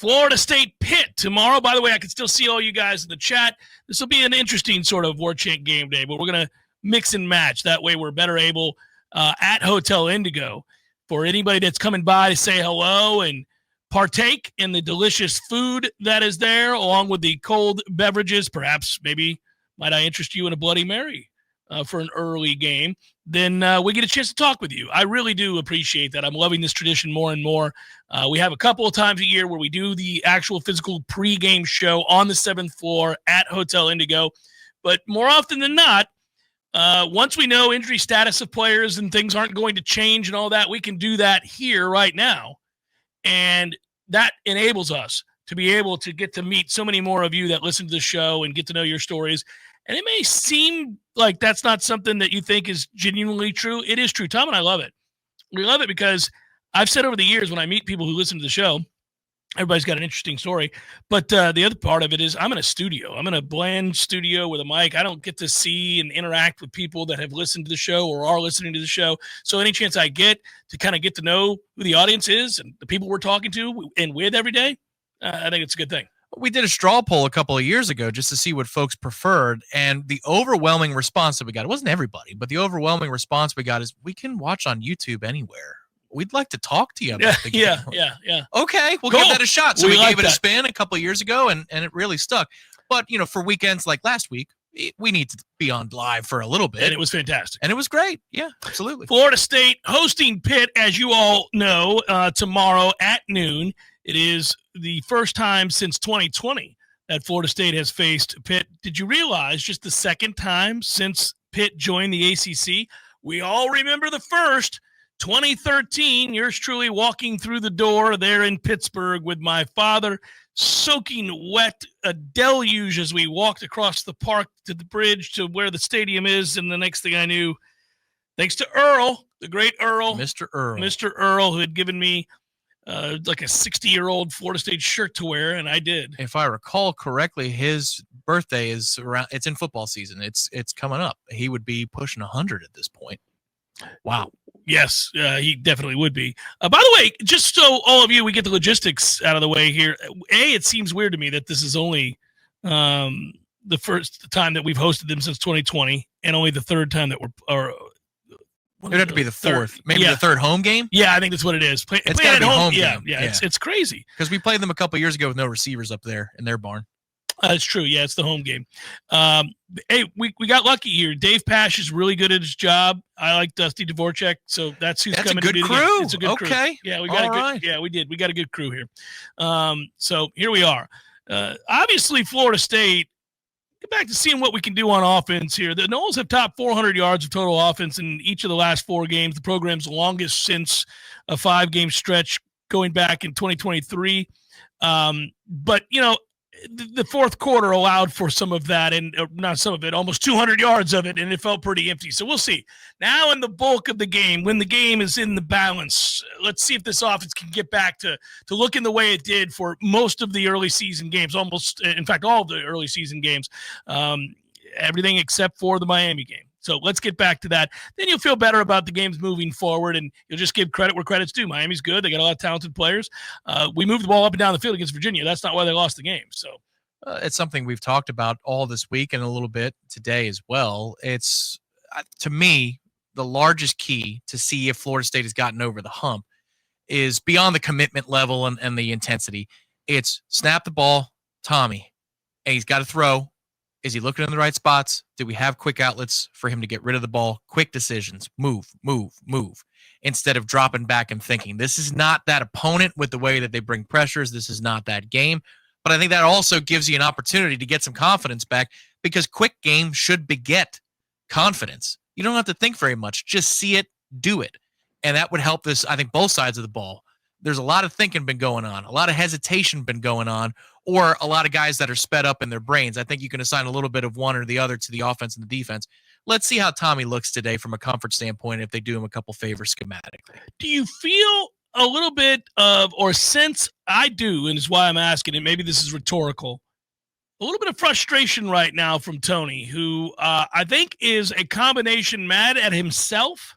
Florida State Pitt tomorrow. By the way, I can still see all you guys in the chat. This will be an interesting sort of Warchant game day, but we're going to mix and match. That way we're better able at Hotel Indigo for anybody that's coming by to say hello and partake in the delicious food that is there, along with the cold beverages. Perhaps, maybe, might I interest you in a Bloody Mary for an early game? Then we get a chance to talk with you. I really do appreciate that. I'm loving this tradition more and more. We have a couple of times a year where we do the actual physical pregame show on the 7th floor at Hotel Indigo. But more often than not, once we know injury status of players and things aren't going to change and all that, we can do that here right now. And that enables us to be able to get to meet so many more of you that listen to the show and get to know your stories. And it may seem like that's not something that you think is genuinely true. It is true. Tom and I love it. We love it because I've said over the years when I meet people who listen to the show, everybody's got an interesting story. But the other part of it is I'm in a studio. I'm in a bland studio with a mic. I don't get to see and interact with people that have listened to the show or are listening to the show. So any chance I get to kind of get to know who the audience is and the people we're talking to and with every day, I think it's a good thing. We did a straw poll a couple of years ago just to see what folks preferred, and the overwhelming response that we got, it wasn't everybody, but the overwhelming response we got is we can watch on YouTube anywhere. We'd like to talk to you about the game. Yeah. Okay, we'll give that a shot. So we like gave it that. a spin a couple of years ago, and it really stuck. But, for weekends like last week, we need to be on live for a little bit. And it was fantastic. And it was great. Yeah, absolutely. Florida State hosting Pitt, as you all know, tomorrow at noon. It is the first time since 2020 that Florida State has faced Pitt. Did you realize just the second time since Pitt joined the ACC? We all remember the first, 2013, yours truly walking through the door there in Pittsburgh with my father, soaking wet, a deluge as we walked across the park to the bridge to where the stadium is. And the next thing I knew, thanks to Earl, the great Earl. Mr. Earl, who had given me like a 60-year-old Florida State shirt to wear, and I did. If I recall correctly, his birthday is around. It's in football season. It's coming up. He would be pushing 100 at this point. Wow. Yes, he definitely would be. By the way, just so all of you, we get the logistics out of the way here. It seems weird to me that this is only the first time that we've hosted them since 2020, and only the third time that we're. It would have to be the fourth, maybe the third home game. Yeah, I think that's what it is. It's got to be home game. Yeah. It's crazy because we played them a couple years ago with no receivers up there in their barn. That's true. Yeah, it's the home game. Hey, we got lucky here. Dave Pash is really good at his job. I like Dusty Dvorak, so that's who's coming to do the game. It's a good crew. Okay. Yeah, we got good. Yeah, we did. We got a good crew here. So here we are. Obviously, Florida State. Get back to seeing what we can do on offense here. The Noles have topped 400 yards of total offense in each of the last 4 games. The program's longest since a 5-game stretch going back in 2023. But, the fourth quarter allowed for some of that, and not some of it, almost 200 yards of it, and it felt pretty empty. So we'll see. Now in the bulk of the game, when the game is in the balance, let's see if this offense can get back to looking the way it did for most of the early season games, almost, in fact, all of the early season games, everything except for the Miami game. So let's get back to that. Then you'll feel better about the games moving forward, and you'll just give credit where credit's due. Miami's good. They got a lot of talented players. We moved the ball up and down the field against Virginia. That's not why they lost the game. So it's something we've talked about all this week and a little bit today as well. It's, to me, the largest key to see if Florida State has gotten over the hump is beyond the commitment level and the intensity. It's snap the ball, Tommy, and he's got to throw. Is he looking in the right spots? Do we have quick outlets for him to get rid of the ball? Quick decisions. Move. Instead of dropping back and thinking. This is not that opponent with the way that they bring pressures. This is not that game. But I think that also gives you an opportunity to get some confidence back because quick game should beget confidence. You don't have to think very much. Just see it, do it. And that would help this, I think, both sides of the ball. There's a lot of thinking been going on, a lot of hesitation been going on, or a lot of guys that are sped up in their brains. I think you can assign a little bit of one or the other to the offense and the defense. Let's see how Tommy looks today from a comfort standpoint if they do him a couple favors schematically. Do you feel a little bit of, or sense, I do, and it's why I'm asking it, maybe this is rhetorical, a little bit of frustration right now from Tony, who I think is a combination mad at himself,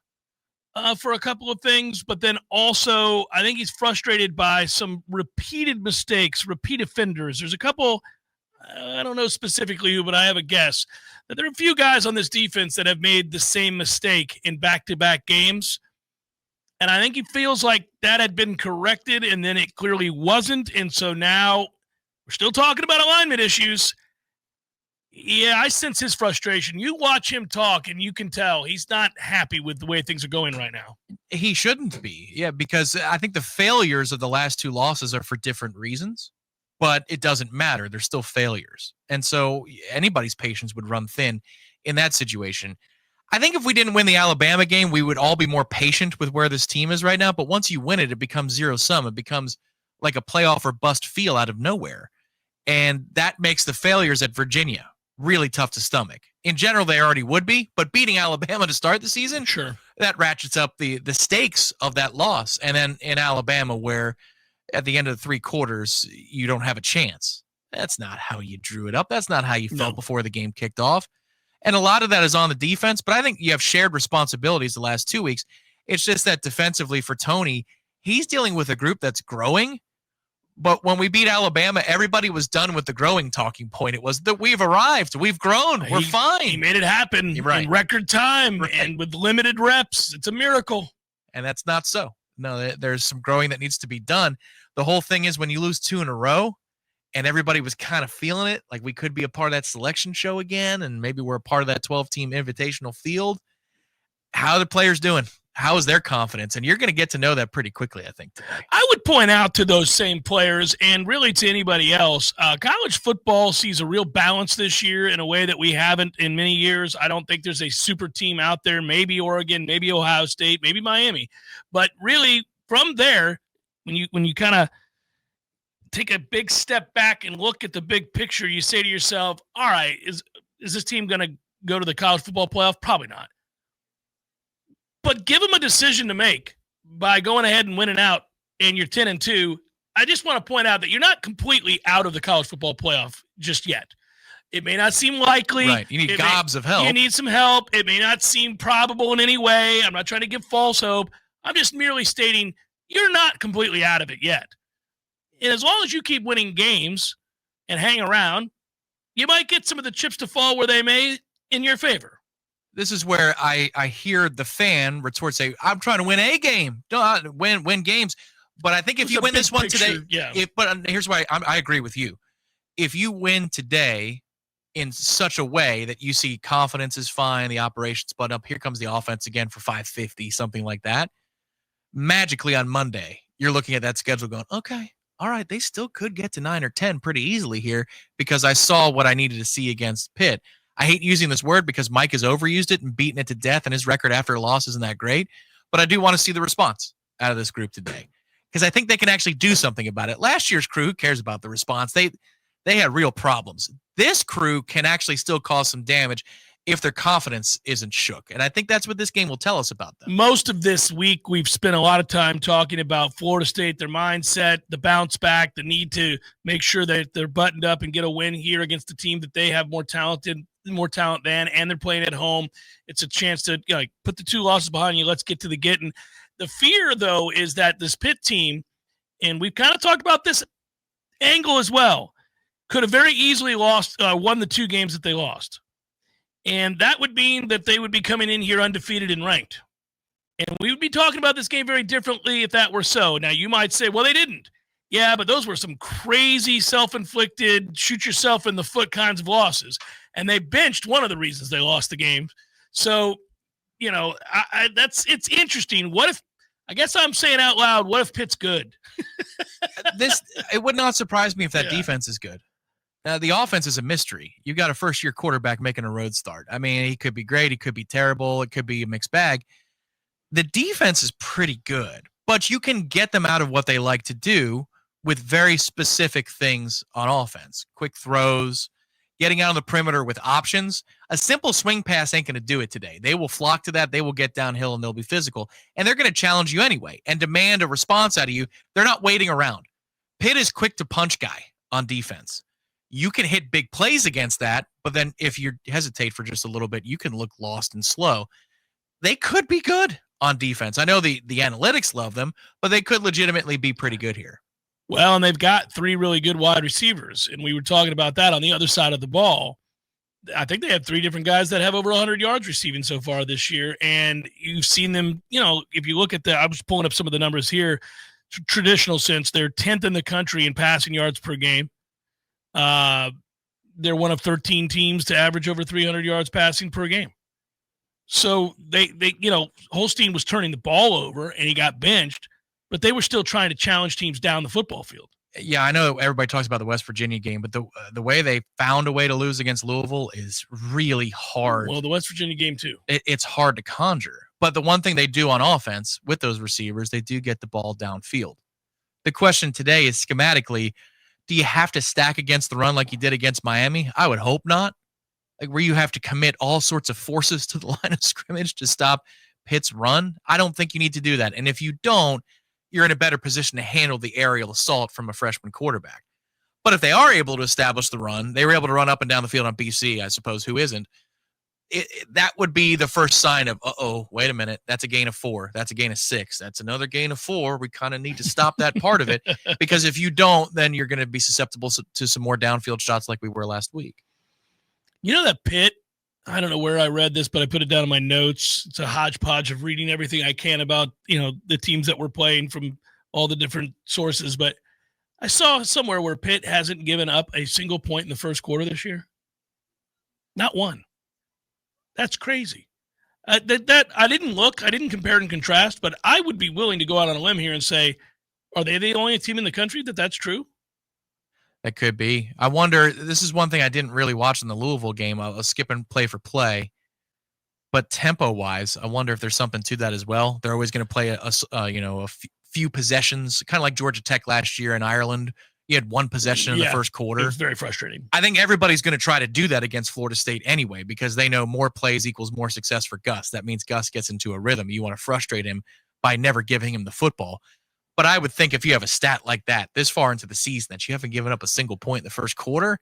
for a couple of things, but then also I think he's frustrated by some repeated mistakes, repeat offenders. There's a couple, I don't know specifically who, but I have a guess that there are a few guys on this defense that have made the same mistake in back-to-back games. And I think he feels like that had been corrected, and then it clearly wasn't. And so now we're still talking about alignment issues. Yeah, I sense his frustration. You watch him talk, and you can tell he's not happy with the way things are going right now. He shouldn't be. Yeah, because I think the failures of the last two losses are for different reasons, but it doesn't matter. They're still failures. And so anybody's patience would run thin in that situation. I think if we didn't win the Alabama game, we would all be more patient with where this team is right now. But once you win it, it becomes zero-sum. It becomes like a playoff or bust feel out of nowhere. And that makes the failures at Virginia really tough to stomach. In general, they already would be, but beating Alabama to start the season, sure, that ratchets up the stakes of that loss. And then in Alabama, where at the end of the three quarters, you don't have a chance. That's not how you drew it up. That's not how you felt before the game kicked off. And a lot of that is on the defense, but I think you have shared responsibilities the last 2 weeks. It's just that defensively for Tony, he's dealing with a group that's growing. But when we beat Alabama, everybody was done with the growing talking point. It was that we've arrived. We've grown. We're fine. He made it happen in record time and with limited reps. It's a miracle. And that's not so. No, there's some growing that needs to be done. The whole thing is when you lose two in a row, and everybody was kind of feeling it, like we could be a part of that selection show again, and maybe we're a part of that 12-team invitational field. How are the players doing? How is their confidence? And you're going to get to know that pretty quickly, I think, today. I would point out to those same players and really to anybody else, college football sees a real balance this year in a way that we haven't in many years. I don't think there's a super team out there, maybe Oregon, maybe Ohio State, maybe Miami. But really, from there, when you kind of take a big step back and look at the big picture, you say to yourself, all right, is this team going to go to the college football playoff? Probably not. But give them a decision to make by going ahead and winning out, and you're 10-2. I just want to point out that you're not completely out of the college football playoff just yet. It may not seem likely. Right. You need gobs of help. You need some help. It may not seem probable in any way. I'm not trying to give false hope. I'm just merely stating you're not completely out of it yet. And as long as you keep winning games and hang around, you might get some of the chips to fall where they may in your favor. This is where I hear the fan retort, say, I'm trying to win a game, win games. But I think if you win this one today, but here's why I agree with you. If you win today in such a way that you see confidence is fine, the operation's buttoned up, here comes the offense again for 550, something like that. Magically on Monday, you're looking at that schedule going, okay, all right, they still could get to 9 or 10 pretty easily here because I saw what I needed to see against Pitt. I hate using this word because Mike has overused it and beaten it to death, and his record after a loss isn't that great. But I do want to see the response out of this group today because I think they can actually do something about it. Last year's crew, who cares about the response? They had real problems. This crew can actually still cause some damage if their confidence isn't shook. And I think that's what this game will tell us about them. Most of this week, we've spent a lot of time talking about Florida State, their mindset, the bounce back, the need to make sure that they're buttoned up and get a win here against a team that they have more talent than, and they're playing at home. It's a chance to put the two losses behind you. Let's get to the getting. The fear, though, is that this Pitt team, and we've kind of talked about this angle as well, could have very easily won the two games that they lost. And that would mean that they would be coming in here undefeated and ranked. And we would be talking about this game very differently if that were so. Now, you might say, well, they didn't. Yeah, but those were some crazy self-inflicted, shoot-yourself-in-the-foot kinds of losses. And they benched one of the reasons they lost the game. So, it's interesting. What if, I guess I'm saying out loud, what if Pitt's good? It would not surprise me if that defense is good. The offense is a mystery. You've got a first-year quarterback making a road start. I mean, he could be great. He could be terrible. It could be a mixed bag. The defense is pretty good, but you can get them out of what they like to do with very specific things on offense. Quick throws, getting out on the perimeter with options. A simple swing pass ain't going to do it today. They will flock to that. They will get downhill, and they'll be physical. And they're going to challenge you anyway and demand a response out of you. They're not waiting around. Pitt is quick-to-punch guy on defense. You can hit big plays against that, but then if you hesitate for just a little bit, you can look lost and slow. They could be good. on defense. I know the analytics love them, but they could legitimately be pretty good here. Well, and they've got 3 really good wide receivers, and we were talking about that on the other side of the ball. I think they have 3 different guys that have over 100 yards receiving so far this year, and you've seen them, if you look at I was pulling up some of the numbers here, traditional sense, they're 10th in the country in passing yards per game. They're one of 13 teams to average over 300 yards passing per game. So they Holstein was turning the ball over and he got benched, but they were still trying to challenge teams down the football field. Yeah, I know everybody talks about the West Virginia game, but the way they found a way to lose against Louisville is really hard. Well, the West Virginia game too. It's hard to conjure. But the one thing they do on offense with those receivers, they do get the ball downfield. The question today is schematically, do you have to stack against the run like you did against Miami? I would hope not. Like where you have to commit all sorts of forces to the line of scrimmage to stop Pitt's run. I don't think you need to do that. And if you don't, you're in a better position to handle the aerial assault from a freshman quarterback. But if they are able to establish the run, they were able to run up and down the field on BC, I suppose, who isn't. That would be the first sign of, wait a minute, that's a gain of 4. That's a gain of 6. That's another gain of 4. We kind of need to stop that part of it, because if you don't, then you're going to be susceptible to some more downfield shots like we were last week. You know that Pitt, I don't know where I read this, but I put it down in my notes. It's a hodgepodge of reading everything I can about, the teams that we're playing from all the different sources. But I saw somewhere where Pitt hasn't given up a single point in the first quarter this year. Not one. That's crazy. That I didn't look. I didn't compare and contrast, but I would be willing to go out on a limb here and say, are they the only team in the country that's true? That could be. I wonder, this is one thing I didn't really watch in the Louisville game. I was skipping play for play. But tempo-wise, I wonder if there's something to that as well. They're always going to play a few possessions, kind of like Georgia Tech last year in Ireland. You had one possession in the first quarter. It was very frustrating. I think everybody's going to try to do that against Florida State anyway, because they know more plays equals more success for Gus. That means Gus gets into a rhythm. You want to frustrate him by never giving him the football. But I would think if you have a stat like that this far into the season that you haven't given up a single point in the first quarter,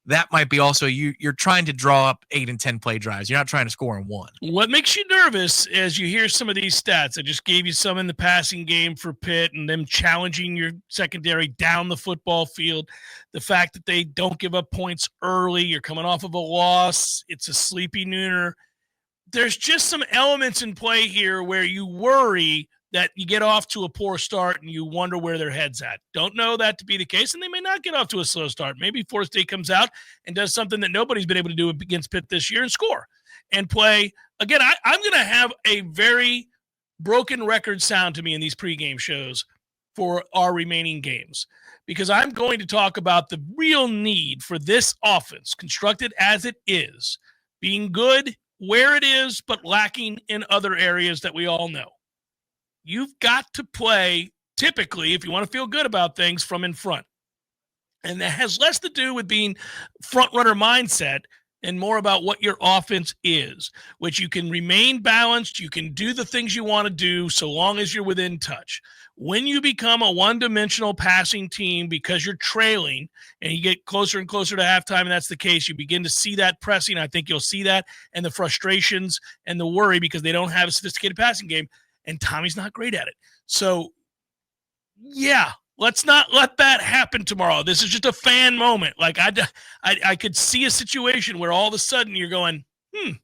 that might be also you're trying to draw up 8 and 10 play drives. You're not trying to score in one. What makes you nervous as you hear some of these stats? I just gave you some in the passing game for Pitt and them challenging your secondary down the football field. The fact that they don't give up points early, you're coming off of a loss, it's a sleepy nooner. There's just some elements in play here where you worry that you get off to a poor start and you wonder where their head's at. Don't know that to be the case, and they may not get off to a slow start. Maybe Florida State comes out and does something that nobody's been able to do against Pitt this year and score and play. Again, I'm going to have a very broken record sound to me in these pregame shows for our remaining games, because I'm going to talk about the real need for this offense, constructed as it is, being good where it is, but lacking in other areas that we all know. You've got to play, typically, if you want to feel good about things, from in front. And that has less to do with being front-runner mindset and more about what your offense is, which you can remain balanced. You can do the things you want to do so long as you're within touch. When you become a one-dimensional passing team because you're trailing and you get closer and closer to halftime, and that's the case, you begin to see that pressing. I think you'll see that, and the frustrations and the worry because they don't have a sophisticated passing game. And Tommy's not great at it. So, yeah, let's not let that happen tomorrow. This is just a fan moment. Like, I could see a situation where all of a sudden you're going, a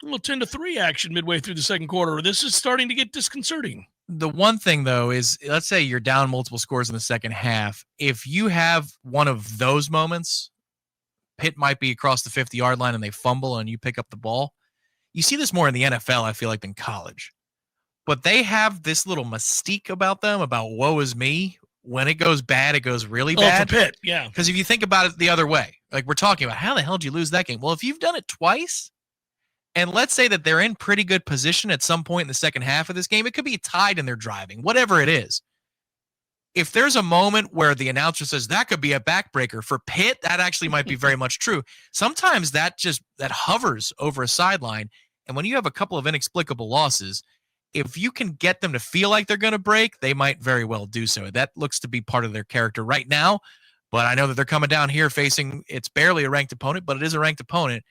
little 10-3 action midway through the second quarter. This is starting to get disconcerting. The one thing, though, is let's say you're down multiple scores in the second half. If you have one of those moments, Pitt might be across the 50-yard line and they fumble and you pick up the ball. You see this more in the NFL, I feel like, than college. But they have this little mystique about them, about woe is me. When it goes bad, it goes really bad. For Pitt, yeah. Because if you think about it the other way, like we're talking about, how the hell did you lose that game? Well, if you've done it twice, and let's say that they're in pretty good position at some point in the second half of this game, it could be tied and they're driving, whatever it is. If there's a moment where the announcer says that could be a backbreaker for Pitt, that actually might be very much true. Sometimes that hovers over a sideline. And when you have a couple of inexplicable losses, if you can get them to feel like they're going to break, they might very well do so. That looks to be part of their character right now. But I know that they're coming down here facing, it's barely a ranked opponent, but it is a ranked opponent.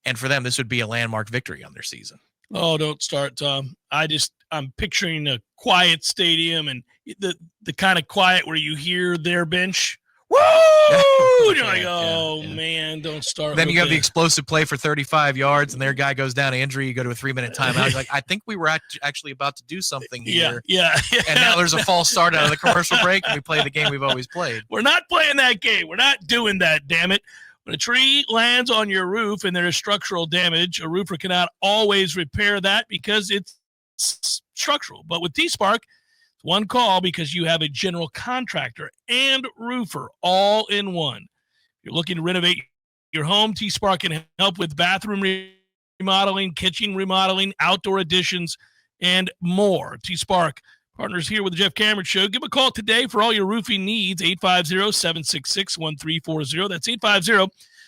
And for them, this would be a landmark victory on their season. Oh, don't start, Tom. I'm picturing a quiet stadium and the kind of quiet where you hear their bench. Woo! You're like, oh, man, don't start. Then you have the explosive play for 35 yards, and their guy goes down to injury. You go to a 3-minute timeout. You're like, I think we were actually about to do something here. Yeah. And now there's a false start out of the commercial break, and we play the game we've always played. We're not playing that game. We're not doing that, damn it. When a tree lands on your roof and there is structural damage, a roofer cannot always repair that because it's structural. But with T-Spark, it's one call because you have a general contractor and roofer all in one. If you're looking to renovate your home, T-Spark can help with bathroom remodeling, kitchen remodeling, outdoor additions, and more. T-Spark partners here with the Jeff Cameron Show. Give a call today for all your roofing needs, 850-766-1340. That's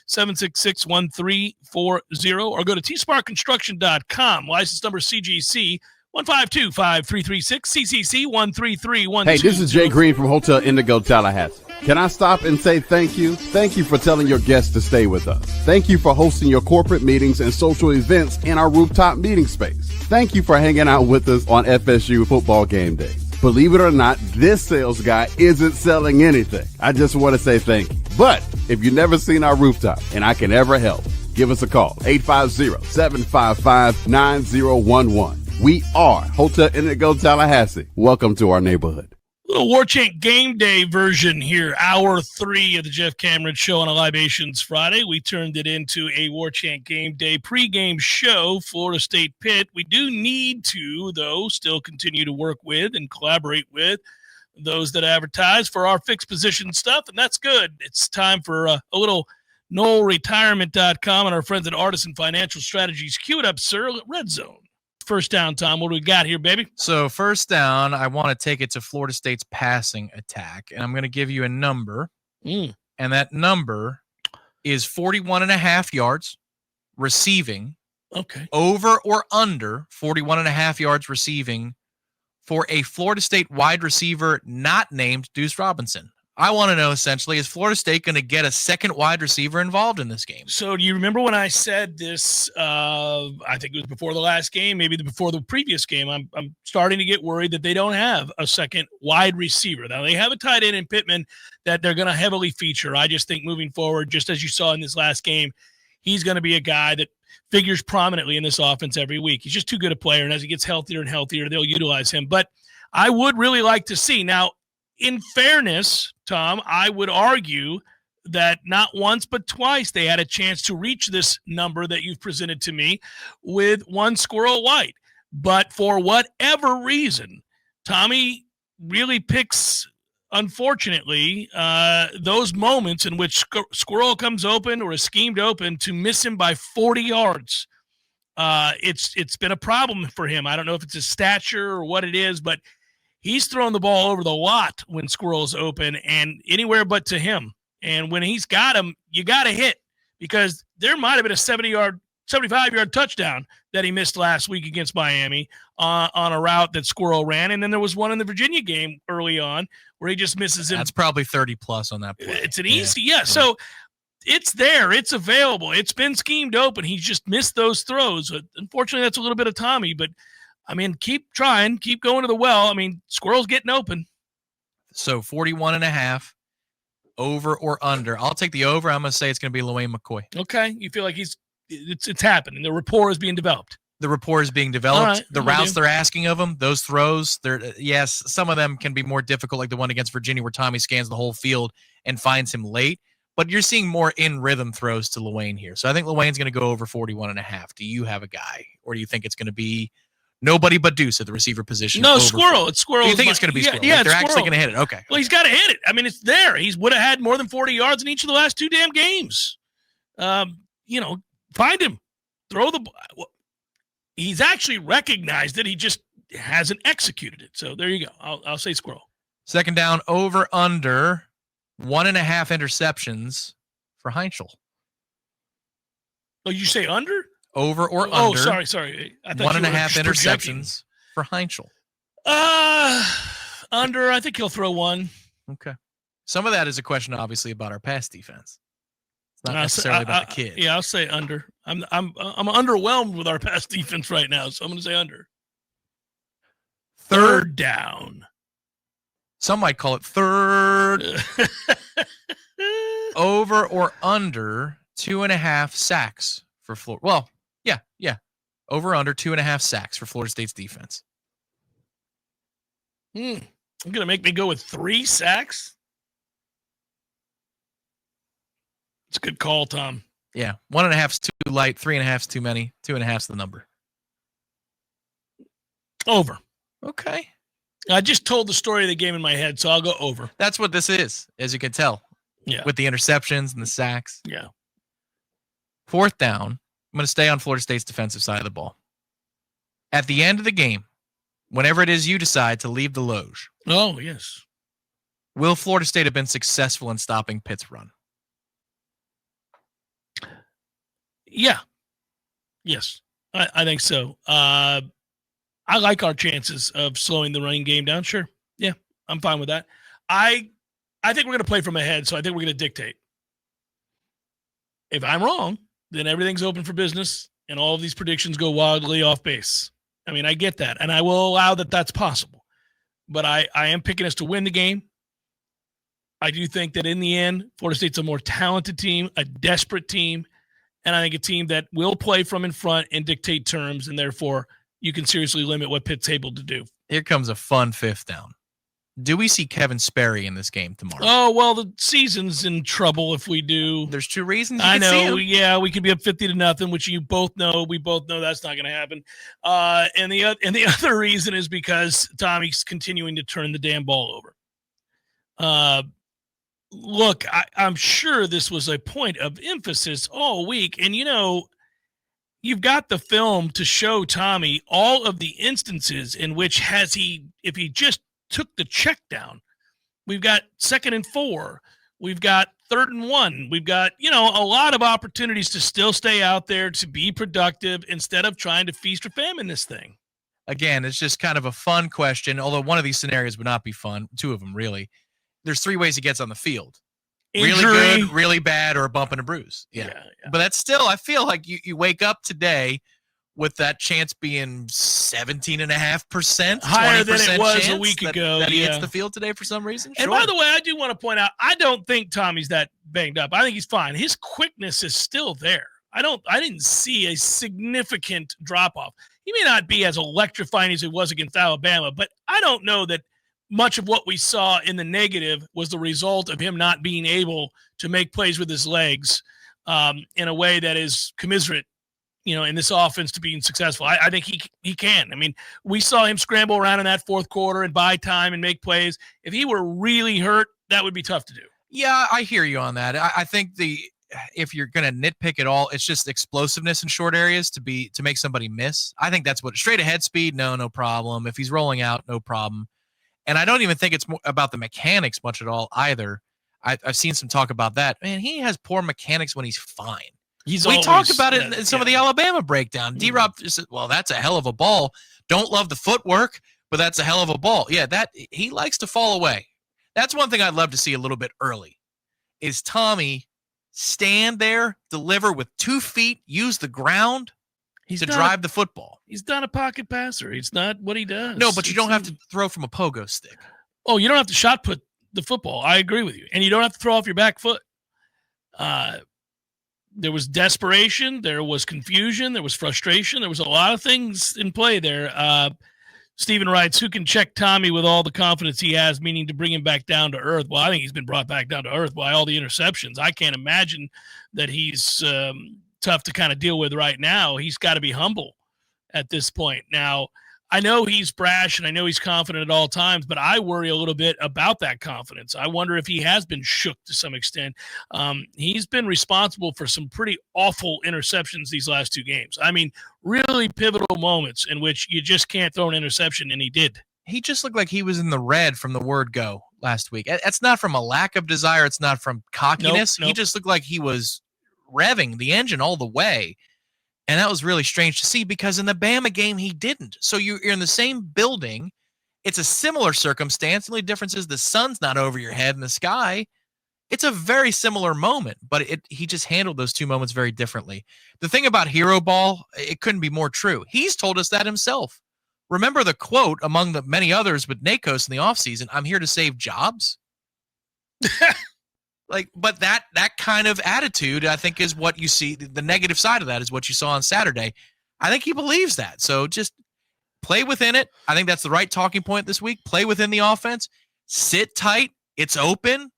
850-766-1340. Or go to tsparkconstruction.com. License number CGC 1525336, CCC 13312. Hey, this is Jay Green from Hotel Indigo Tallahassee. Can I stop and say thank you? Thank you for telling your guests to stay with us. Thank you for hosting your corporate meetings and social events in our rooftop meeting space. Thank you for hanging out with us on FSU football game days. Believe it or not, this sales guy isn't selling anything. I just want to say thank you. But if you've never seen our rooftop and I can ever help, give us a call, 850-755-9011. We are Hotel Indigo Tallahassee. Welcome to our neighborhood. Little Warchant game day version here, hour 3 of the Jeff Cameron Show on a Libations Friday. We turned it into a Warchant game day pregame show, Florida State Pitt. We do need to, though, still continue to work with and collaborate with those that advertise for our fixed position stuff, and that's good. It's time for a little NoleRetirement.com and our friends at Artisan Financial Strategies. Cue it up, sir. Red Zone. First down, Tom. What do we got here, baby? So first down, I want to take it to Florida State's passing attack, and I'm going to give you a number, and that number is 41.5 yards receiving. Okay. Over or under 41.5 yards receiving for a Florida State wide receiver not named Deuce Robinson. I want to know, essentially, is Florida State going to get a second wide receiver involved in this game? So do you remember when I said this, I think it was before the last game, maybe before the previous game, I'm starting to get worried that they don't have a second wide receiver. Now, they have a tight end in Pittman that they're going to heavily feature. I just think moving forward, just as you saw in this last game, he's going to be a guy that figures prominently in this offense every week. He's just too good a player, and as he gets healthier and healthier, they'll utilize him. But I would really like to see. Now, in fairness, Tom, I would argue that not once but twice they had a chance to reach this number that you've presented to me with one Squirrel White. But for whatever reason, Tommy really picks, unfortunately, those moments in which Squirrel comes open or is schemed open to miss him by 40 yards. It's been a problem for him. I don't know if it's his stature or what it is, but he's throwing the ball over the lot when Squirrel's open and anywhere but to him. And when he's got him, you got to hit, because there might have been a 75-yard touchdown that he missed last week against Miami on a route that Squirrel ran. And then there was one in the Virginia game early on where he just misses him. That's probably 30-plus on that play. It's an easy, yeah. So it's there. It's available. It's been schemed open. He's just missed those throws. Unfortunately, that's a little bit of Tommy, but I mean, keep trying, keep going to the well. I mean, Squirrel's getting open. So 41.5, over or under. I'll take the over. I'm going to say it's going to be Luane McCoy. Okay. You feel like it's happening. The rapport is being developed. The rapport is being developed. Right, the routes they're asking of him, those throws, yes, some of them can be more difficult, like the one against Virginia where Tommy scans the whole field and finds him late. But you're seeing more in-rhythm throws to Luane here. So I think Luane's going to go over 41.5. Do you have a guy? Or do you think it's going to be nobody but Deuce at the receiver position? No, Squirrel. It's Squirrel. You think it's going to be Squirrel? Yeah, they're actually going to hit it. Okay. Well, he's got to hit it. I mean, it's there. He would have had more than 40 yards in each of the last 2 damn games. Find him. Throw the ball. He's actually recognized it. He just hasn't executed it. So there you go. I'll say Squirrel. Second down, over, under 1.5 interceptions for Heinschel. Oh, you say under? Over or under. Oh, sorry. I thought 1.5 interceptions for Heinschel. Under. I think he'll throw one. Okay. Some of that is a question, obviously, about our pass defense. It's not necessarily about the kid. Yeah, I'll say under. I'm underwhelmed with our pass defense right now, so I'm going to say under. Third down. Some might call it third. Over or under 2.5 sacks for Florida. Well, yeah. Over under 2.5 sacks for Florida State's defense. You're going to make me go with 3 sacks? It's a good call, Tom. Yeah. 1.5 is too light. 3.5 is too many. 2.5 is the number. Over. Okay. I just told the story of the game in my head, so I'll go over. That's what this is, as you can tell. Yeah. With the interceptions and the sacks. Yeah. 4th down. I'm going to stay on Florida State's defensive side of the ball. At the end of the game, whenever it is you decide to leave the loge. Oh, yes. Will Florida State have been successful in stopping Pitt's run? Yeah. Yes, I think so. I like our chances of slowing the running game down. Sure. Yeah, I'm fine with that. I think we're going to play from ahead, so I think we're going to dictate. If I'm wrong, then everything's open for business, and all of these predictions go wildly off base. I mean, I get that, and I will allow that that's possible. But I am picking us to win the game. I do think that in the end, Florida State's a more talented team, a desperate team, and I think a team that will play from in front and dictate terms, and therefore you can seriously limit what Pitt's able to do. Here comes a fun 5th down. Do we see Kevin Sperry in this game tomorrow? Oh, well, the season's in trouble if we do. There's 2 reasons you I can know. see him. Yeah, we could be up 50-0, which you both know. We both know that's not going to happen. And the other reason is because Tommy's continuing to turn the damn ball over. Look, I'm sure this was a point of emphasis all week. And, you've got the film to show Tommy all of the instances in which if he just took the check down, we've got 2nd and 4, we've got 3rd and 1, we've got, a lot of opportunities to still stay out there, to be productive instead of trying to feast or famine this thing. Again, it's just kind of a fun question, although one of these scenarios would not be fun. 2 of them, really. There's 3 ways he gets on the field. Injury. Really good, really bad, or a bump and a bruise. Yeah. But that's still, I feel like you wake up today with that chance being 17.5%, higher than it was a week week ago. That he hits the field today for some reason. And by the way, I do want to point out, I don't think Tommy's that banged up. I think he's fine. His quickness is still there. I didn't see a significant drop off. He may not be as electrifying as he was against Alabama, but I don't know that much of what we saw in the negative was the result of him not being able to make plays with his legs in a way that is commiserate, in this offense to being successful. I think he can. I mean, we saw him scramble around in that 4th quarter and buy time and make plays. If he were really hurt, that would be tough to do. Yeah, I hear you on that. I think if you're going to nitpick at all, it's just explosiveness in short areas to make somebody miss. I think that's what straight ahead speed. No problem. If he's rolling out, no problem. And I don't even think it's more about the mechanics much at all either. I've seen some talk about that. Man, he has poor mechanics when he's fine. We talked about it in some of the Alabama breakdown. D-Rob said, well, that's a hell of a ball. Don't love the footwork, but that's a hell of a ball. Yeah, he likes to fall away. That's one thing I'd love to see a little bit early, is Tommy stand there, deliver with 2 feet, use the ground to drive the football. He's not a pocket passer. It's not what he does. No, but you don't have to throw from a pogo stick. Oh, you don't have to shot put the football. I agree with you. And you don't have to throw off your back foot. There was desperation. There was confusion. There was frustration. There was a lot of things in play there. Stephen writes, who can check Tommy with all the confidence he has, meaning to bring him back down to earth? Well, I think he's been brought back down to earth by all the interceptions. I can't imagine that he's tough to kind of deal with right now. He's got to be humble at this point. Now, I know he's brash and I know he's confident at all times, but I worry a little bit about that confidence. I wonder if he has been shook to some extent. He's been responsible for some pretty awful interceptions these last 2 games. I mean, really pivotal moments in which you just can't throw an interception, and he did. He just looked like he was in the red from the word go last week. It's not from a lack of desire. It's not from cockiness. Nope. He just looked like he was revving the engine all the way. And that was really strange to see because in the Bama game, he didn't. So you're in the same building. It's a similar circumstance. The only difference is the sun's not over your head in the sky. It's a very similar moment, but he just handled those two moments very differently. The thing about hero ball, it couldn't be more true. He's told us that himself. Remember the quote among the many others with Nakos in the offseason, "I'm here to save jobs." But that kind of attitude, I think, is what you see. The negative side of that is what you saw on Saturday. I think he believes that. So just play within it. I think that's the right talking point this week. Play within the offense. Sit tight. It's open.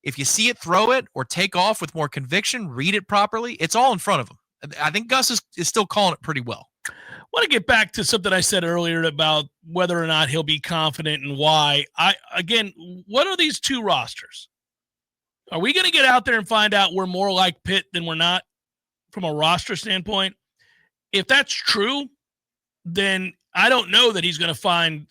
If you see it, throw it, or take off with more conviction, read it properly. It's all in front of him. I think Gus is still calling it pretty well. I want to get back to something I said earlier about whether or not he'll be confident and why. Again, what are these two rosters? Are we going to get out there and find out we're more like Pitt than we're not from a roster standpoint? If that's true, then I don't know that he's going to find,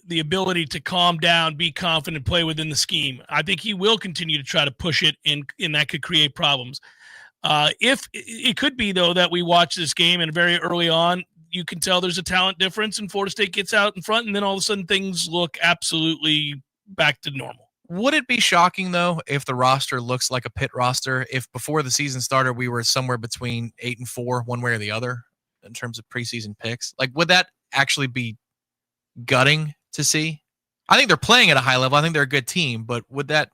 the ability to calm down, be confident, play within the scheme. I think he will continue to try to push it, and that could create problems. If it could be, though, that we watch this game and very early on, you can tell there's a talent difference and Florida State gets out in front, and then all of a sudden things look absolutely back to normal. Would it be shocking, though, if the roster looks like a Pitt roster, if before the season started we were somewhere between 8 and 4, one way or the other, in terms of preseason picks? Would that actually be gutting to see? I think they're playing at a high level. I think they're a good team, but would that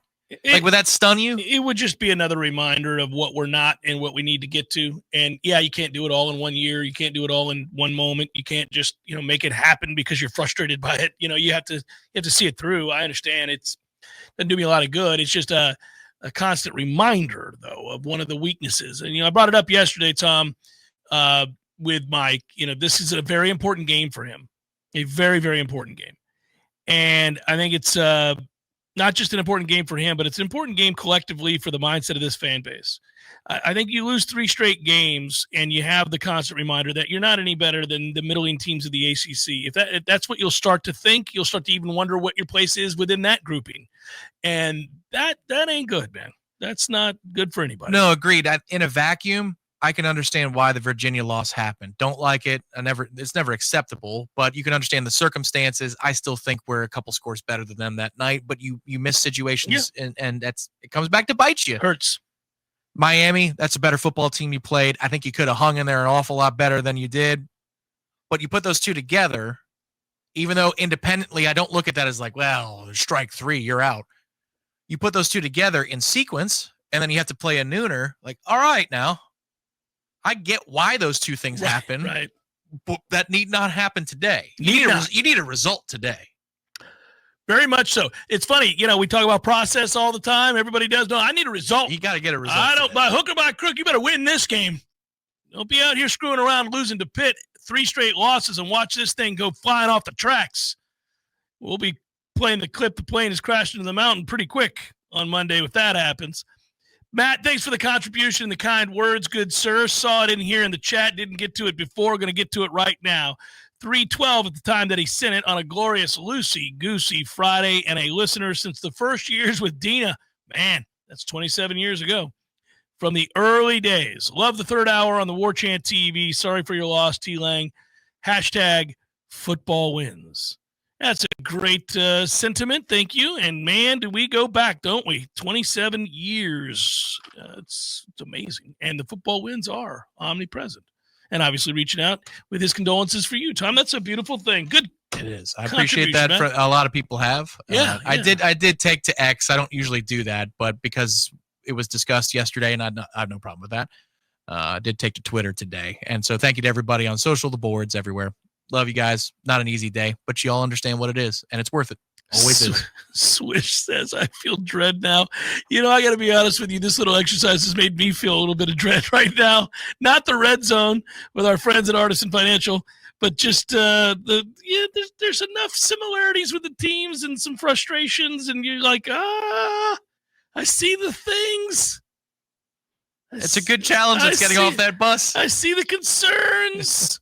stun you? It would just be another reminder of what we're not and what we need to get to. And yeah, you can't do it all in 1 year. You can't do it all in one moment. You can't just, make it happen because you're frustrated by it. You have to see it through. I understand it doesn't do me a lot of good. It's just a constant reminder, though, of one of the weaknesses. And, I brought it up yesterday, Tom, with Mike. This is a very important game for him, a very, very important game. And I think it's not just an important game for him, but it's an important game collectively for the mindset of this fan base. I think you lose 3 straight games and you have the constant reminder that you're not any better than the middling teams of the ACC. If that's what you'll start to think, you'll start to even wonder what your place is within that grouping. And that ain't good, man. That's not good for anybody. No, agreed. In a vacuum, I can understand why the Virginia loss happened. Don't like it. It's never acceptable, but you can understand the circumstances. I still think we're a couple scores better than them that night, but you miss situations, and it comes back to bite you. Hurts. Miami, that's a better football team you played. I think you could have hung in there an awful lot better than you did, but you put those two together, even though independently I don't look at that as strike 3, you're out. You put those two together in sequence, and then you have to play a nooner. All right, now, I get why those two things happen, right? But that need not happen today. You need a result today. Very much so. It's funny, we talk about process all the time. Everybody does. No, I need a result. You got to get a result. I don't, by hook or by crook, you better win this game. Don't be out here screwing around, losing to Pitt, 3 straight losses, and watch this thing go flying off the tracks. We'll be playing the clip. The plane is crashing into the mountain pretty quick on Monday if that happens. Matt, thanks for the contribution and the kind words, good sir. Saw it in here in the chat. Didn't get to it before. Going to get to it right now. 3:12 at the time that he sent it on a glorious loosey-goosey Friday, and a listener since the first years with Dina. Man, that's 27 years ago. From the early days. Love the third hour on the Warchant TV. Sorry for your loss, T-Lang. #footballwins. That's a great sentiment. Thank you. And, man, do we go back, don't we? 27 years. It's amazing. And the football wins are omnipresent. And obviously reaching out with his condolences for you, Tom. That's a beautiful thing. Good. It is. I appreciate that. For a lot of people have. Yeah, I did take to X. I don't usually do that, but because it was discussed yesterday, and I have no problem with that. I did take to Twitter today. And so thank you to everybody on social, the boards, everywhere. Love you guys. Not an easy day, but you all understand what it is, and it's worth it. Always is. Swish says, I feel dread now. I got to be honest with you. This little exercise has made me feel a little bit of dread right now. Not the red zone with our friends at Artisan Financial, but just there's enough similarities with the teams and some frustrations, and you're like, I see the things. It's a good challenge. It's getting off that bus. I see the concerns.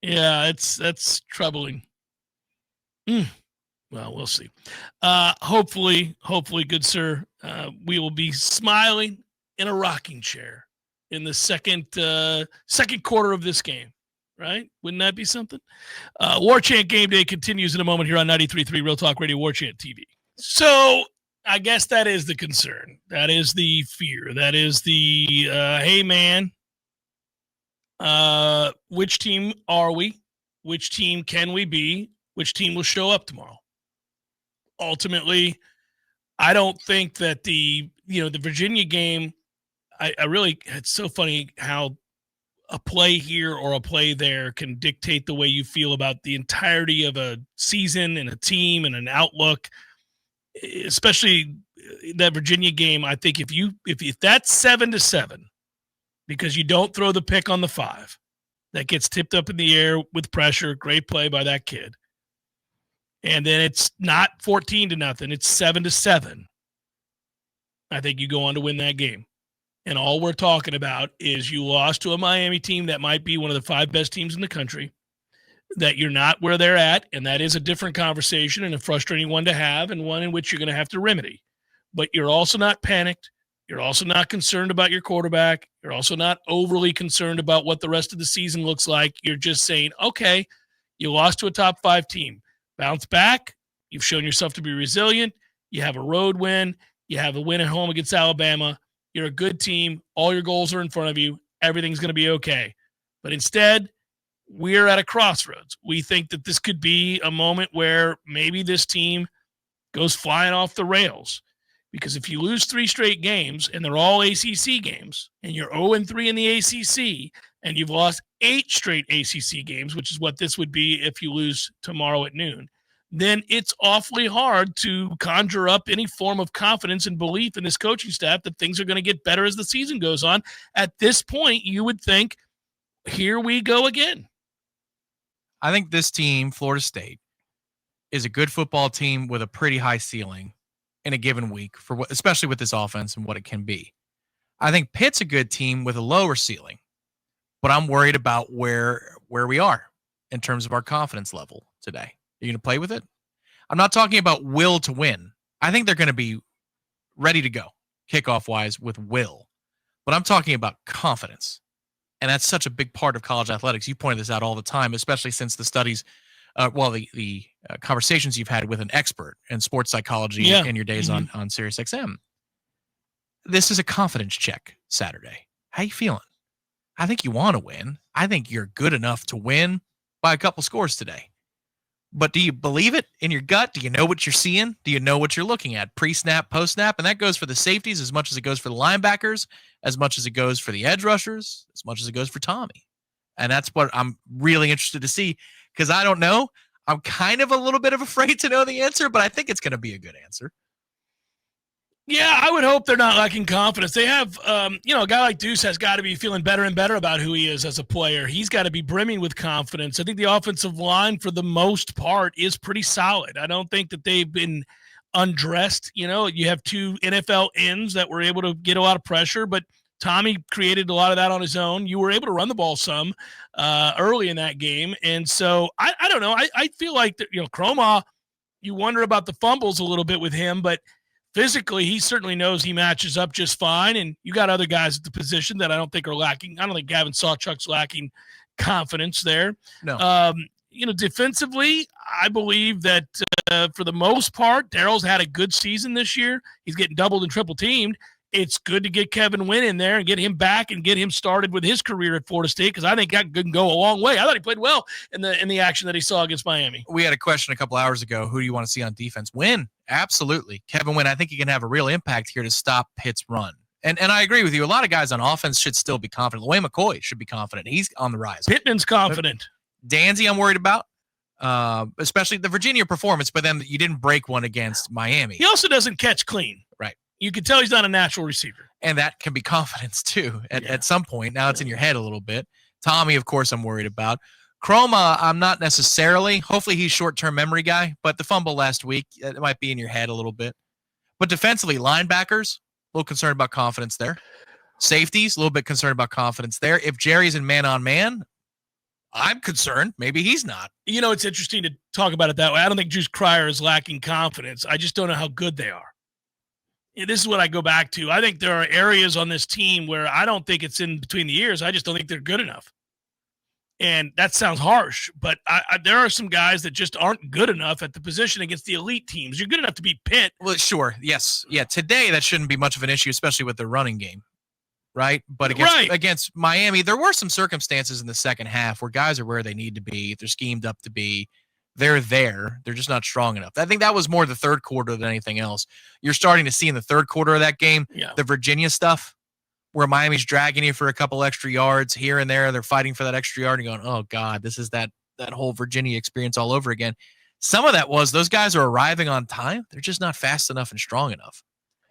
Yeah, that's troubling. Well, we'll see. Hopefully, good sir, we will be smiling in a rocking chair in the second quarter of this game, right? Wouldn't that be something? Warchant Game Day continues in a moment here on 93.3 Real Talk Radio, Warchant TV. So I guess that is the concern. That is the fear. That is the, hey, man, which team are we? Which team can we be? Which team will show up tomorrow? Ultimately, I don't think that the Virginia game, I really, it's so funny how a play here or a play there can dictate the way you feel about the entirety of a season and a team and an outlook, especially that Virginia game. I think if that's 7-7, because you don't throw the pick on the 5, that gets tipped up in the air with pressure, great play by that kid. And then it's not 14-0, it's 7-7. I think you go on to win that game. And all we're talking about is you lost to a Miami team that might be one of the 5 best teams in the country, that you're not where they're at, and that is a different conversation and a frustrating one to have, and one in which you're going to have to remedy. But you're also not panicked. You're also not concerned about your quarterback. You're also not overly concerned about what the rest of the season looks like. You're just saying, okay, you lost to a top 5 team. Bounce back. You've shown yourself to be resilient. You have a road win. You have a win at home against Alabama. You're a good team. All your goals are in front of you. Everything's going to be okay. But instead, we're at a crossroads. We think that this could be a moment where maybe this team goes flying off the rails. Because if you lose 3 straight games, and they're all ACC games, and you're 0-3 in the ACC, and you've lost 8 straight ACC games, which is what this would be if you lose tomorrow at noon, then it's awfully hard to conjure up any form of confidence and belief in this coaching staff that things are going to get better as the season goes on. At this point, you would think, here we go again. I think this team, Florida State, is a good football team with a pretty high ceiling in a given week, especially with this offense and what it can be. I think Pitt's a good team with a lower ceiling, but I'm worried about where we are in terms of our confidence level today. Are you going to play with it? I'm not talking about will to win. I think they're going to be ready to go kickoff-wise with will, but I'm talking about confidence, and that's such a big part of college athletics. You point this out all the time, especially since the studies the conversations you've had with an expert in sports psychology in your days on SiriusXM. This is a confidence check Saturday. How you feeling? I think you want to win. I think you're good enough to win by a couple scores today. But do you believe it in your gut? Do you know what you're seeing? Do you know what you're looking at? Pre-snap, post-snap? And that goes for the safeties as much as it goes for the linebackers, as much as it goes for the edge rushers, as much as it goes for Tommy. And that's what I'm really interested to see, because I don't know. I'm kind of a little bit of afraid to know the answer, but I think it's going to be a good answer. Yeah, I would hope they're not lacking confidence. They have, a guy like Deuce has got to be feeling better and better about who he is as a player. He's got to be brimming with confidence. I think the offensive line, for the most part, is pretty solid. I don't think that they've been undressed. You have 2 NFL ends that were able to get a lot of pressure, but Tommy created a lot of that on his own. You were able to run the ball some early in that game. And so I don't know. I feel like that, Croma, you wonder about the fumbles a little bit with him, but physically, he certainly knows he matches up just fine. And you got other guys at the position that I don't think are lacking. I don't think Gavin Sawchuk's lacking confidence there. No. Defensively, I believe that for the most part, Daryl's had a good season this year. He's getting doubled and triple teamed. It's good to get Kevin Wynn in there and get him back and get him started with his career at Florida State, because I think that can go a long way. I thought he played well in the action that he saw against Miami. We had a question a couple hours ago. Who do you want to see on defense? Wynn, absolutely. Kevin Wynn, I think he can have a real impact here to stop Pitt's run. And I agree with you. A lot of guys on offense should still be confident. LeWay McCoy should be confident. He's on the rise. Pittman's confident. Danzy, I'm worried about, especially the Virginia performance, but then you didn't break one against Miami. He also doesn't catch clean. Right. You can tell he's not a natural receiver. And that can be confidence, too, at some point. Now it's in your head a little bit. Tommy, of course, I'm worried about. Croma, I'm not necessarily. Hopefully he's short-term memory guy, but the fumble last week, it might be in your head a little bit. But defensively, linebackers, a little concerned about confidence there. Safeties, a little bit concerned about confidence there. If Jerry's in man-on-man, I'm concerned. Maybe he's not. It's interesting to talk about it that way. I don't think Juice Cryer is lacking confidence. I just don't know how good they are. This is what I go back to. I think there are areas on this team where I don't think it's in between the ears. I just don't think they're good enough. And that sounds harsh, but there are some guys that just aren't good enough at the position against the elite teams. You're good enough to beat Pitt. Well, sure. Yes. Yeah. Today, that shouldn't be much of an issue, especially with their running game. Right. But against Miami, there were some circumstances in the second half where guys are where they need to be. They're schemed up to be. They're there. They're just not strong enough. I think that was more the third quarter than anything else. You're starting to see in the third quarter of that game, the Virginia stuff, where Miami's dragging you for a couple extra yards here and there. They're fighting for that extra yard and you're going, oh, God, this is that whole Virginia experience all over again. Some of that was those guys are arriving on time. They're just not fast enough and strong enough.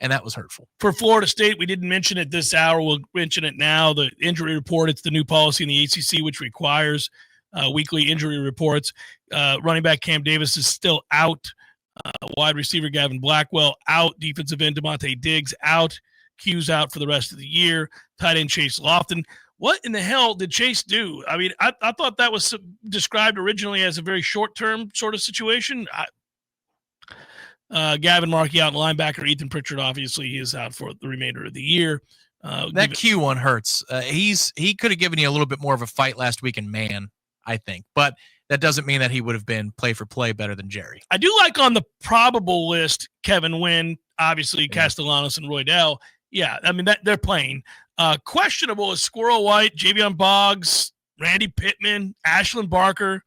And that was hurtful. For Florida State, we didn't mention it this hour. We'll mention it now. The injury report, it's the new policy in the ACC, which requires weekly injury reports. Running back Cam Davis is still out. Wide receiver Gavin Blackwell out. Defensive end DeMonte Diggs out. Q's out for the rest of the year. Tight end Chase Lofton. What in the hell did Chase do? I mean, I thought that was described originally as a very short-term sort of situation. Gavin Markey out, linebacker Ethan Pritchard, obviously he is out for the remainder of the year. That Q one hurts. He could have given you a little bit more of a fight last week in man, I think, but that doesn't mean that he would have been play for play better than Jerry. I do like on the probable list Kevin Wynn, obviously Castellanos and Roydell. Yeah, I mean that they're playing. Questionable is Squirrel White, Javion Boggs, Randy Pittman, Ashlyn Barker.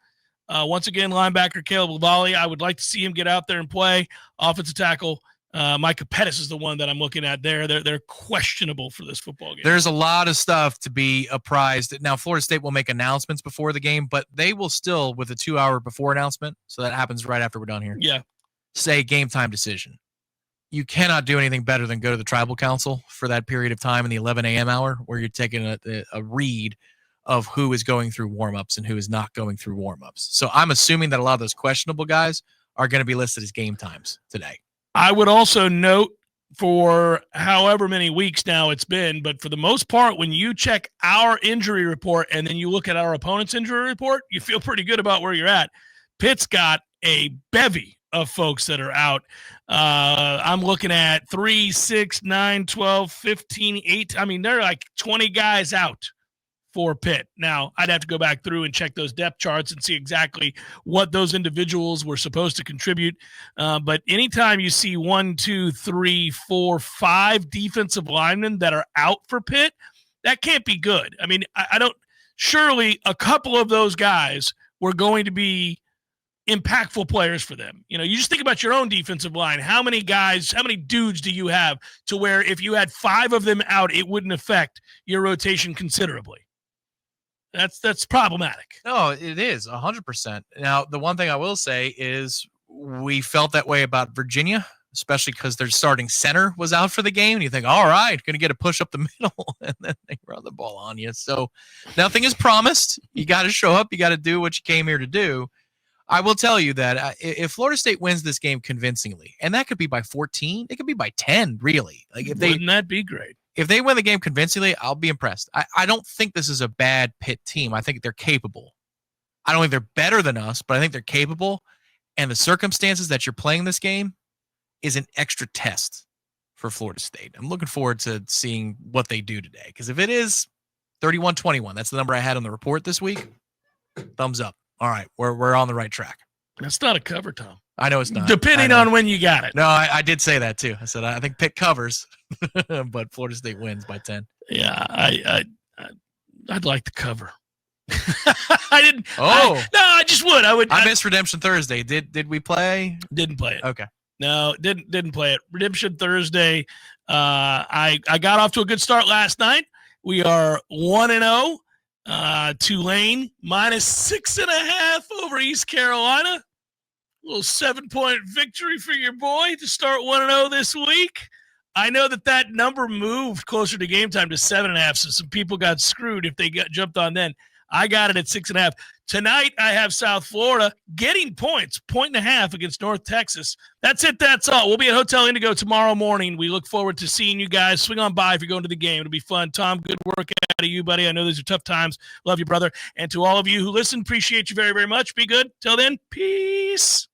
Once again, linebacker Caleb Lavalley. I would like to see him get out there and play. Offensive tackle Micah Pettis is the one that I'm looking at there. They're questionable for this football game. There's a lot of stuff to be apprised. Now, Florida State will make announcements before the game, but they will still, with a 2-hour before announcement, so that happens right after we're done here, say game time decision. You cannot do anything better than go to the tribal council for that period of time in the 11 a.m. hour where you're taking a read of who is going through warm-ups and who is not going through warm-ups. So I'm assuming that a lot of those questionable guys are going to be listed as game times today. I would also note for however many weeks now it's been, but for the most part, when you check our injury report and then you look at our opponent's injury report, you feel pretty good about where you're at. Pitt's got a bevy of folks that are out. I'm looking at 3, 6, 9, 12, 15, 8. I mean, there are like 20 guys out for Pitt. Now, I'd have to go back through and check those depth charts and see exactly what those individuals were supposed to contribute. But anytime you see 1, 2, 3, 4, 5 defensive linemen that are out for Pitt, that can't be good. I mean, I don't – surely a couple of those guys were going to be impactful players for them. You know, you just think about your own defensive line. How many guys, how many dudes do you have to where if you had 5 of them out, it wouldn't affect your rotation considerably? That's problematic. No, it is 100%. Now, the one thing I will say is we felt that way about Virginia, especially because their starting center was out for the game. And you think, all right, going to get a push up the middle, and then they run the ball on you. So nothing is promised. You got to show up. You got to do what you came here to do. I will tell you that if Florida State wins this game convincingly, and that could be by 14, it could be by 10, really. Like if Wouldn't that be great? If they win the game convincingly, I'll be impressed. I don't think this is a bad Pitt team. I think they're capable. I don't think they're better than us, but I think they're capable. And the circumstances that you're playing this game is an extra test for Florida State. I'm looking forward to seeing what they do today. Because if it is 31-21, that's the number I had on the report this week, thumbs up. All right, we're on the right track. That's not a cover, Tom. I know it's not. Depending on when you got it. No, I did say that too. I said I think Pitt covers, but Florida State wins by 10. Yeah, I'd like to cover. I didn't. Oh, I just would. I missed Redemption Thursday. Did we play? Didn't play it. Okay. No, didn't play it. Redemption Thursday. I got off to a good start last night. We are 1-0. Tulane -6.5 over East Carolina. A little 7-point victory for your boy to start 1-0 this week. I know that number moved closer to game time to 7.5, so some people got screwed if they got jumped on then. I got it at 6.5. Tonight, I have South Florida getting points, 1.5 against North Texas. That's it. That's all. We'll be at Hotel Indigo tomorrow morning. We look forward to seeing you guys. Swing on by if you're going to the game. It'll be fun. Tom, good work out of you, buddy. I know these are tough times. Love you, brother. And to all of you who listen, appreciate you very, very much. Be good. Till then, peace.